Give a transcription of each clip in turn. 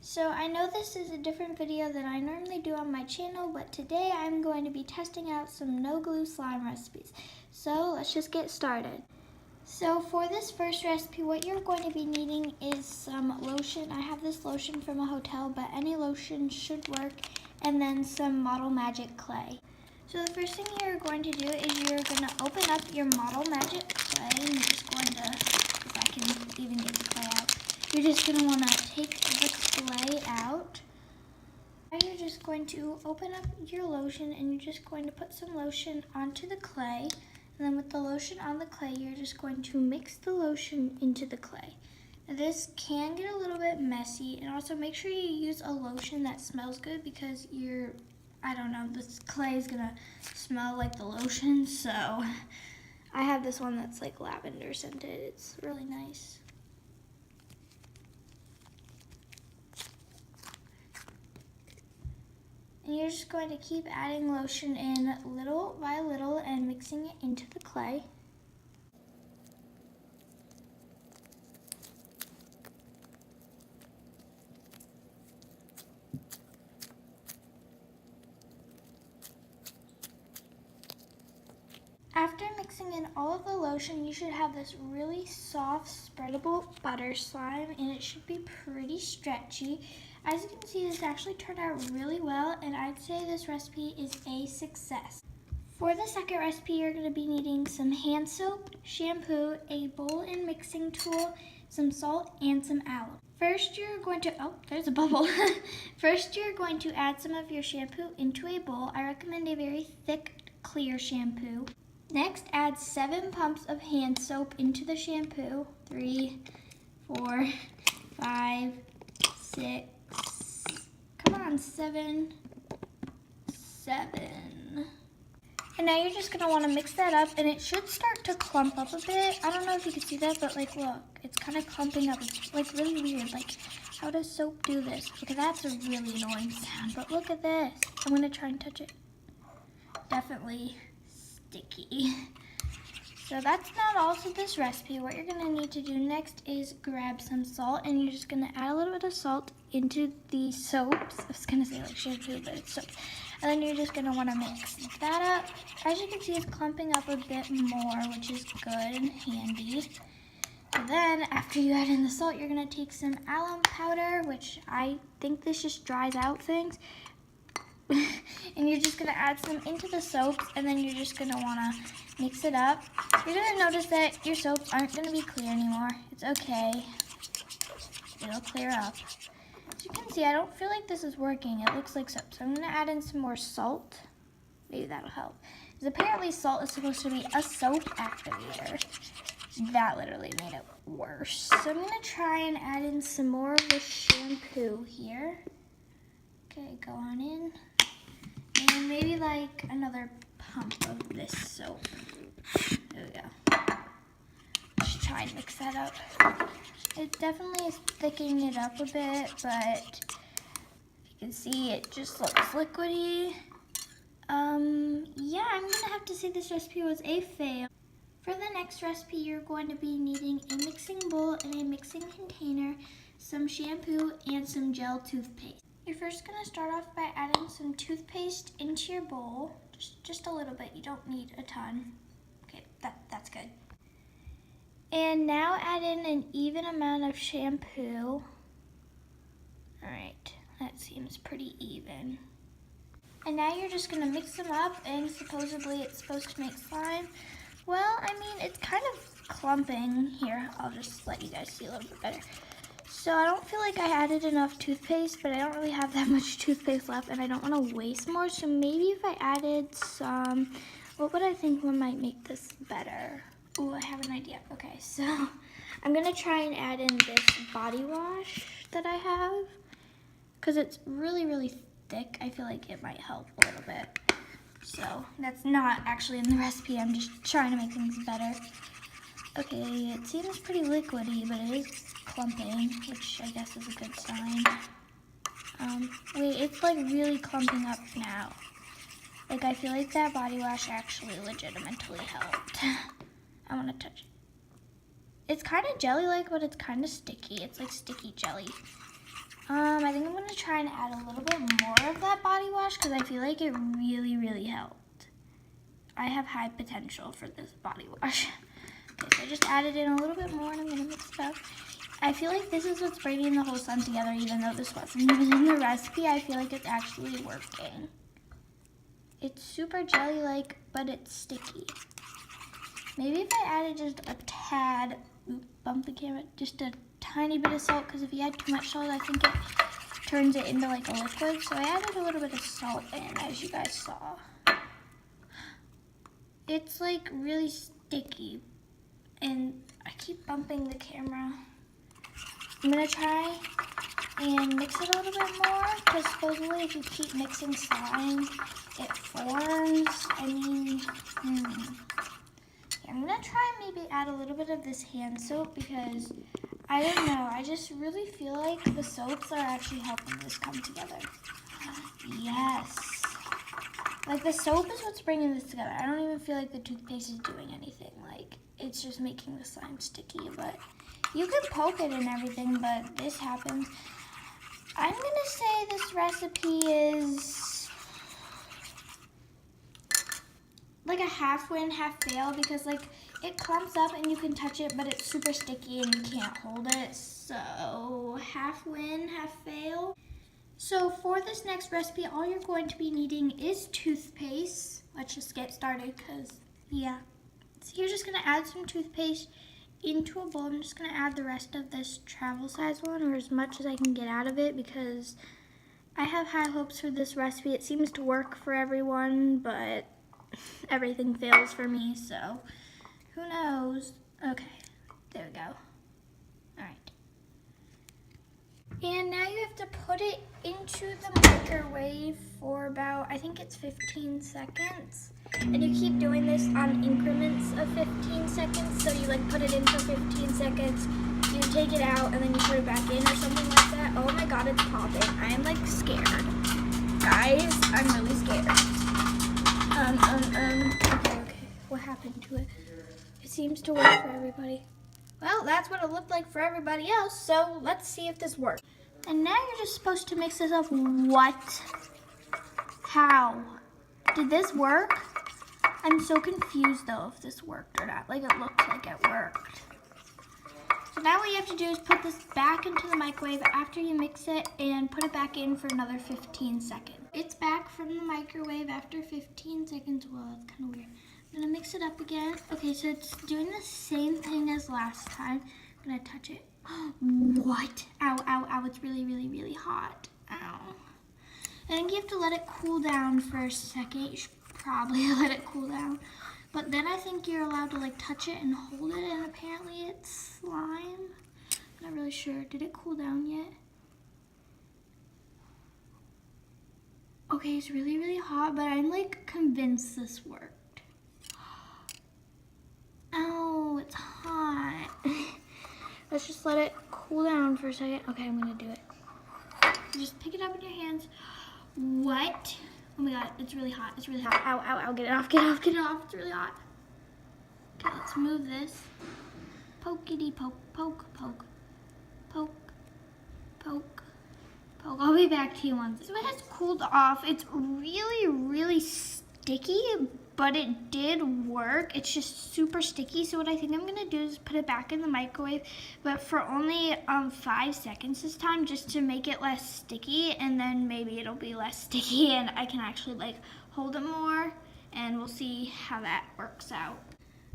So I know this is a different video than I normally do on my channel, but today I'm going to be testing out some no glue slime recipes. So let's just get started. So for this first recipe, what you're going to be needing is some lotion. I have this lotion from a hotel, but any lotion should work, and then some Model Magic clay. So the first thing you're going to do is you're going to open up your Model Magic clay, and you're just going to, if I can even get the clay out, you're just going to want to take the clay out. Now you're just going to open up your lotion, and you're just going to put some lotion onto the clay. And then with the lotion on the clay, you're just going to mix the lotion into the clay. Now this can get a little bit messy, and also make sure you use a lotion that smells good because this clay is gonna smell like the lotion. So I have this one that's like lavender scented. It's really nice. And you're just going to keep adding lotion in little by little and mixing it into the clay. After mixing in all of the lotion, you should have this really soft, spreadable butter slime, and it should be pretty stretchy. As you can see, this actually turned out really well, and I'd say this recipe is a success. For the second recipe, you're going to be needing some hand soap, shampoo, a bowl and mixing tool, some salt, and some alum. First, you're going to, there's a bubble. First, you're going to add some of your shampoo into a bowl. I recommend a very thick, clear shampoo. Next, add 7 pumps of hand soap into the shampoo. 3, 4, 5, 6, come on, 7. And now you're just gonna wanna mix that up, and it should start to clump up a bit. I don't know if you can see that, but like, look, it's kind of clumping up. It's like really weird. Like, how does soap do this? Okay, that's a really annoying sound, but look at this. I'm gonna try and touch it. Definitely sticky. So that's not all to this recipe. What you're gonna need to do next is grab some salt, and you're just gonna add a little bit of salt into the soaps. I was gonna say like shampoo, but it's soap. And then you're just gonna wanna mix that up. As you can see, it's clumping up a bit more, which is good and handy. And then after you add in the salt, you're gonna take some alum powder, which I think this just dries out things. And you're just gonna add some into the soaps, and then you're just gonna wanna mix it up. You're gonna notice that your soaps aren't gonna be clear anymore. It's okay, it'll clear up. As you can see, I don't feel like this is working. It looks like soap, so I'm gonna add in some more salt. Maybe that'll help. Because apparently salt is supposed to be a soap activator. That literally made it worse. So I'm gonna try and add in some more of the shampoo here. Okay, go on in. And maybe like another pump of this soap. There we go. Just try and mix that up. It definitely is thickening it up a bit, but you can see it just looks liquidy. Yeah, I'm gonna have to say this recipe was a fail. For the next recipe, you're going to be needing a mixing bowl and a mixing container, some shampoo, and some gel toothpaste. You're first going to start off by adding some toothpaste into your bowl, just a little bit. You don't need a ton. Okay, that's good. And now add in an even amount of shampoo. All right, that seems pretty even. And now you're just going to mix them up, and supposedly it's supposed to make slime. Well, I mean, it's kind of clumping. Here, I'll just let you guys see a little bit better. So I don't feel like I added enough toothpaste, but I don't really have that much toothpaste left, and I don't want to waste more. So maybe if I added some, what would I think might make this better? Oh, I have an idea. Okay, so I'm going to try and add in this body wash that I have, because it's really, really thick. I feel like it might help a little bit. So that's not actually in the recipe. I'm just trying to make things better. Okay, it seems pretty liquidy, but it is clumping, which I guess is a good sign. Wait, it's like really clumping up now. Like, I feel like that body wash actually legitimately helped. I want to touch it. It's kind of jelly-like, but it's kind of sticky. It's like sticky jelly. I think I'm going to try and add a little bit more of that body wash because I feel like it really, really helped. I have high potential for this body wash. Okay, so I just added in a little bit more and I'm going to mix it up. I feel like this is what's bringing the whole sun together, even though this wasn't even in the recipe. I feel like it's actually working. It's super jelly-like, but it's sticky. Maybe if I added just a tad, bump the camera, just a tiny bit of salt, because if you add too much salt, I think it turns it into like a liquid. So I added a little bit of salt in, as you guys saw. It's like really sticky, and I keep bumping the camera. I'm gonna try and mix it a little bit more, because supposedly if you keep mixing slime, it forms. I mean, I'm gonna try and maybe add a little bit of this hand soap because I don't know, I just really feel like the soaps are actually helping this come together. Yes. Like the soap is what's bringing this together. I don't even feel like the toothpaste is doing anything. Like it's just making the slime sticky, but you can poke it and everything, but this happens. I'm gonna say this recipe is like a half win, half fail because like it clumps up and you can touch it, but it's super sticky and you can't hold it. So half win, half fail. So for this next recipe, all you're going to be needing is toothpaste. Let's just get started because yeah. So you're just gonna add some toothpaste into a bowl. I'm just gonna add the rest of this travel size one, or as much as I can get out of it, because I have high hopes for this recipe. It seems to work for everyone, but everything fails for me, so who knows? Okay, there we go. All right. And now you have to put it into the microwave for about, I think it's 15 seconds. And you keep doing this on increments of 15 seconds. So you like put it in for 15 seconds, you take it out, and then you put it back in or something like that. Oh my God, it's popping. I am like scared. Guys, I'm really scared. Okay. What happened to it? It seems to work for everybody. Well, that's what it looked like for everybody else, so let's see if this works. And now you're just supposed to mix this up. What? How? Did this work? I'm so confused though if this worked or not. Like it looked like it worked. So now what you have to do is put this back into the microwave after you mix it and put it back in for another 15 seconds. It's back from the microwave after 15 seconds. Well, that's kind of weird. I'm gonna mix it up again. Okay, so it's doing the same thing as last time. I'm gonna touch it. What? Ow, ow, ow, it's really, really, really hot. Ow. I think you have to let it cool down for a second. You should probably let it cool down. But then I think you're allowed to like touch it and hold it, and apparently it's slime. I'm not really sure. Did it cool down yet? Okay, it's really, really hot, but I'm like convinced this worked. Oh, it's hot. Let's just let it cool down for a second. Okay, I'm gonna do it. Just pick it up in your hands. What? Oh my God, it's really hot. It's really hot. Ow, ow, ow, get it off, get it off, get it off. It's really hot. Okay, let's move this. Pokey poke, poke, poke, poke, poke, poke. I'll be back to you once. So it has cooled off. It's really, really sticky, but it did work. It's just super sticky. So what I think I'm gonna do is put it back in the microwave, but for only 5 seconds this time, just to make it less sticky, and then maybe it'll be less sticky and I can actually like hold it more, and we'll see how that works out.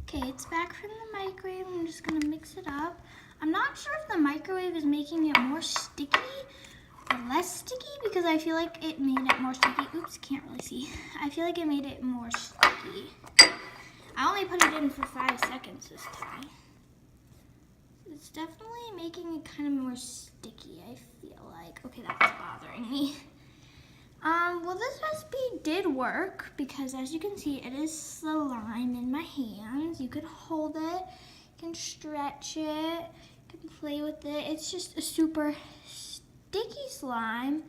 Okay, it's back from the microwave. I'm just gonna mix it up. I'm not sure if the microwave is making it more sticky or less sticky, because I feel like it made it more sticky. Oops, can't really see. I feel like it made it more sticky. I only put it in for 5 seconds this time. It's definitely making it kind of more sticky, I feel like. Okay, that's bothering me. Well, this recipe did work because, as you can see, it is slime in my hands. You can hold it, you can stretch it, you can play with it. It's just a super sticky slime,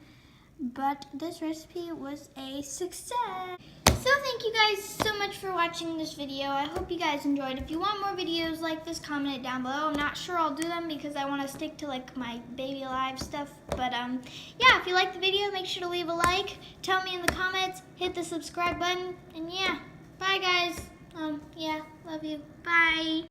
but this recipe was a success. So thank you guys so much for watching this video. I hope you guys enjoyed. If you want more videos like this, comment it down below. I'm not sure I'll do them because I want to stick to like my baby alive stuff. But yeah, if you liked the video, make sure to leave a like. Tell me in the comments, hit the subscribe button, and yeah, bye guys. Yeah, love you. Bye.